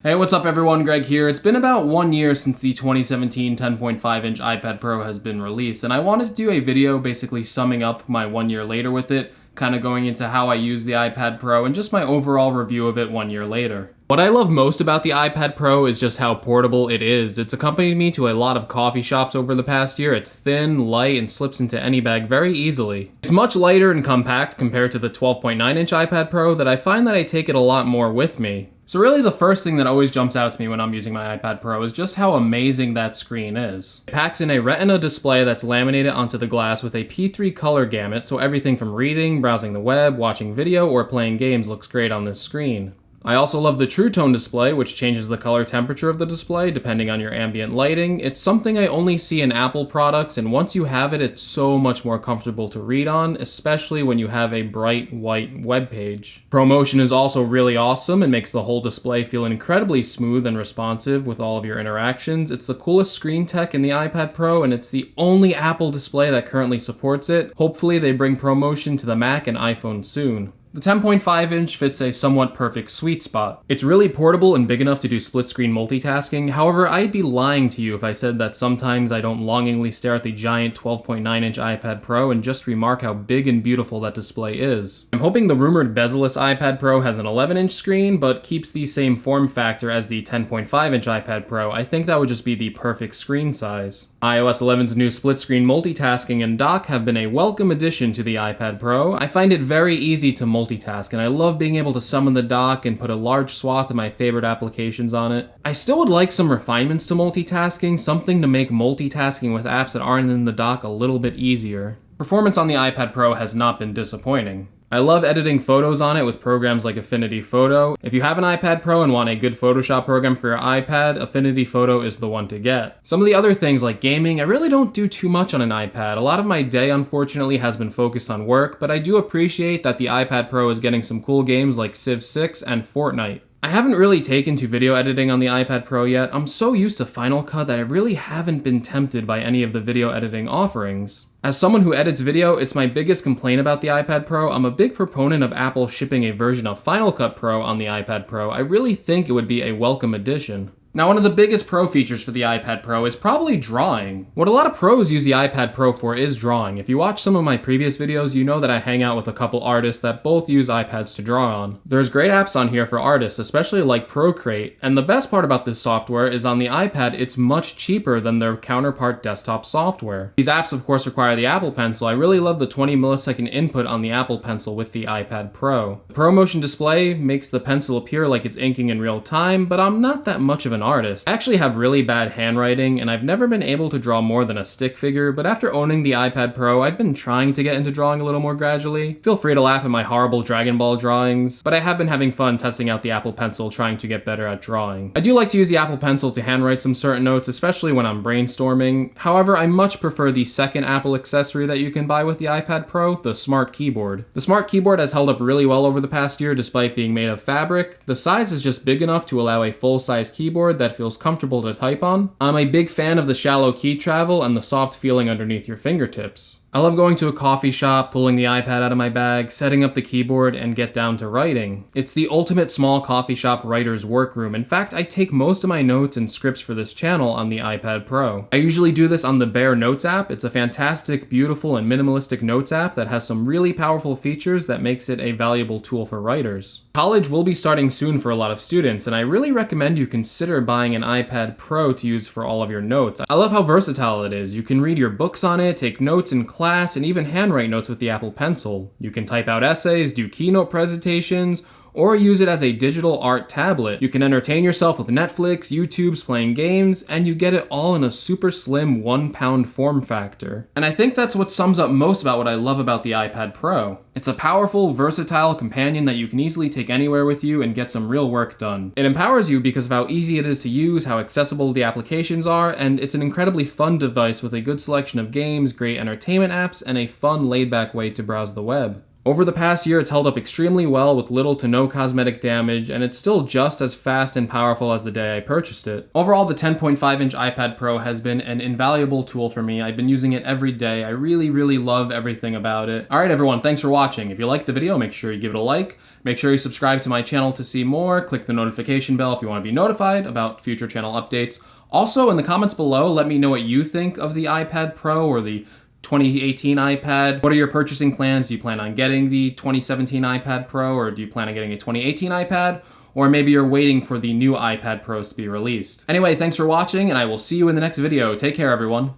Hey, what's up everyone, Greg here. It's been about 1 year since the 2017 10.5-inch iPad Pro has been released, and I wanted to do a video basically summing up my 1 year later with it, kind of going into how I use the iPad Pro and just my overall review of it 1 year later. What I love most about the iPad Pro is just how portable it is. It's accompanied me to a lot of coffee shops over the past year. It's thin, light, and slips into any bag very easily. It's much lighter and compact compared to the 12.9-inch iPad Pro that I find that I take it a lot more with me. So really the first thing that always jumps out to me when I'm using my iPad Pro is just how amazing that screen is. It packs in a Retina display that's laminated onto the glass with a P3 color gamut, so everything from reading, browsing the web, watching video, or playing games looks great on this screen. I also love the True Tone display, which changes the color temperature of the display depending on your ambient lighting. It's something I only see in Apple products, and once you have it, it's so much more comfortable to read on, especially when you have a bright white web page. ProMotion is also really awesome and makes the whole display feel incredibly smooth and responsive with all of your interactions. It's the coolest screen tech in the iPad Pro, and it's the only Apple display that currently supports it. Hopefully they bring ProMotion to the Mac and iPhone soon. The 10.5-inch fits a somewhat perfect sweet spot. It's really portable and big enough to do split-screen multitasking. However, I'd be lying to you if I said that sometimes I don't longingly stare at the giant 12.9-inch iPad Pro and just remark how big and beautiful that display is. I'm hoping the rumored bezel-less iPad Pro has an 11-inch screen, but keeps the same form factor as the 10.5-inch iPad Pro. I think that would just be the perfect screen size. iOS 11's new split-screen multitasking and dock have been a welcome addition to the iPad Pro. I find it very easy to multitask, and I love being able to summon the dock and put a large swath of my favorite applications on it. I still would like some refinements to multitasking, something to make multitasking with apps that aren't in the dock a little bit easier. Performance on the iPad Pro has not been disappointing. I love editing photos on it with programs like Affinity Photo. If you have an iPad Pro and want a good Photoshop program for your iPad, Affinity Photo is the one to get. Some of the other things like gaming, I really don't do too much on an iPad. A lot of my day, unfortunately, has been focused on work, but I do appreciate that the iPad Pro is getting some cool games like Civ 6 and Fortnite. I haven't really taken to video editing on the iPad Pro yet. I'm so used to Final Cut that I really haven't been tempted by any of the video editing offerings. As someone who edits video, it's my biggest complaint about the iPad Pro. I'm a big proponent of Apple shipping a version of Final Cut Pro on the iPad Pro. I really think it would be a welcome addition. Now, one of the biggest pro features for the iPad Pro is probably drawing. What a lot of pros use the iPad Pro for is drawing. If you watch some of my previous videos, you know that I hang out with a couple artists that both use iPads to draw on. There's great apps on here for artists, especially like Procreate, and the best part about this software is on the iPad, it's much cheaper than their counterpart desktop software. These apps, of course, require the Apple Pencil. I really love the 20 millisecond input on the Apple Pencil with the iPad Pro. The ProMotion display makes the pencil appear like it's inking in real time, but I'm not that much of an artist. I actually have really bad handwriting, and I've never been able to draw more than a stick figure, but after owning the iPad Pro, I've been trying to get into drawing a little more gradually. Feel free to laugh at my horrible Dragon Ball drawings, but I have been having fun testing out the Apple Pencil, trying to get better at drawing. I do like to use the Apple Pencil to handwrite some certain notes, especially when I'm brainstorming. However, I much prefer the second Apple accessory that you can buy with the iPad Pro, the Smart Keyboard. The Smart Keyboard has held up really well over the past year despite being made of fabric. The size is just big enough to allow a full-size keyboard that feels comfortable to type on. I'm a big fan of the shallow key travel and the soft feeling underneath your fingertips. I love going to a coffee shop, pulling the iPad out of my bag, setting up the keyboard, and get down to writing. It's the ultimate small coffee shop writer's workroom. In fact, I take most of my notes and scripts for this channel on the iPad Pro. I usually do this on the Bear Notes app. It's a fantastic, beautiful, and minimalistic notes app that has some really powerful features that makes it a valuable tool for writers. College will be starting soon for a lot of students, and I really recommend you consider buying an iPad Pro to use for all of your notes. I love how versatile it is. You can read your books on it, take notes in class, and even handwrite notes with the Apple Pencil. You can type out essays, do keynote presentations, or use it as a digital art tablet. You can entertain yourself with Netflix, YouTube's playing games, and you get it all in a super slim 1-pound form factor. And I think that's what sums up most about what I love about the iPad Pro. It's a powerful, versatile companion that you can easily take anywhere with you and get some real work done. It empowers you because of how easy it is to use, how accessible the applications are, and it's an incredibly fun device with a good selection of games, great entertainment apps, and a fun, laid-back way to browse the web. Over the past year, it's held up extremely well with little to no cosmetic damage, and it's still just as fast and powerful as the day I purchased it. Overall, the 10.5-inch iPad Pro has been an invaluable tool for me. I've been using it every day. I really love everything about it. Alright everyone, thanks for watching. If you liked the video, make sure you give it a like. Make sure you subscribe to my channel to see more. Click the notification bell if you want to be notified about future channel updates. Also, in the comments below, let me know what you think of the iPad Pro or the 2018 iPad. What are your purchasing plans? Do you plan on getting the 2017 iPad Pro, or do you plan on getting a 2018 iPad? Or maybe you're waiting for the new iPad Pros to be released. Anyway, thanks for watching, and I will see you in the next video. Take care, everyone.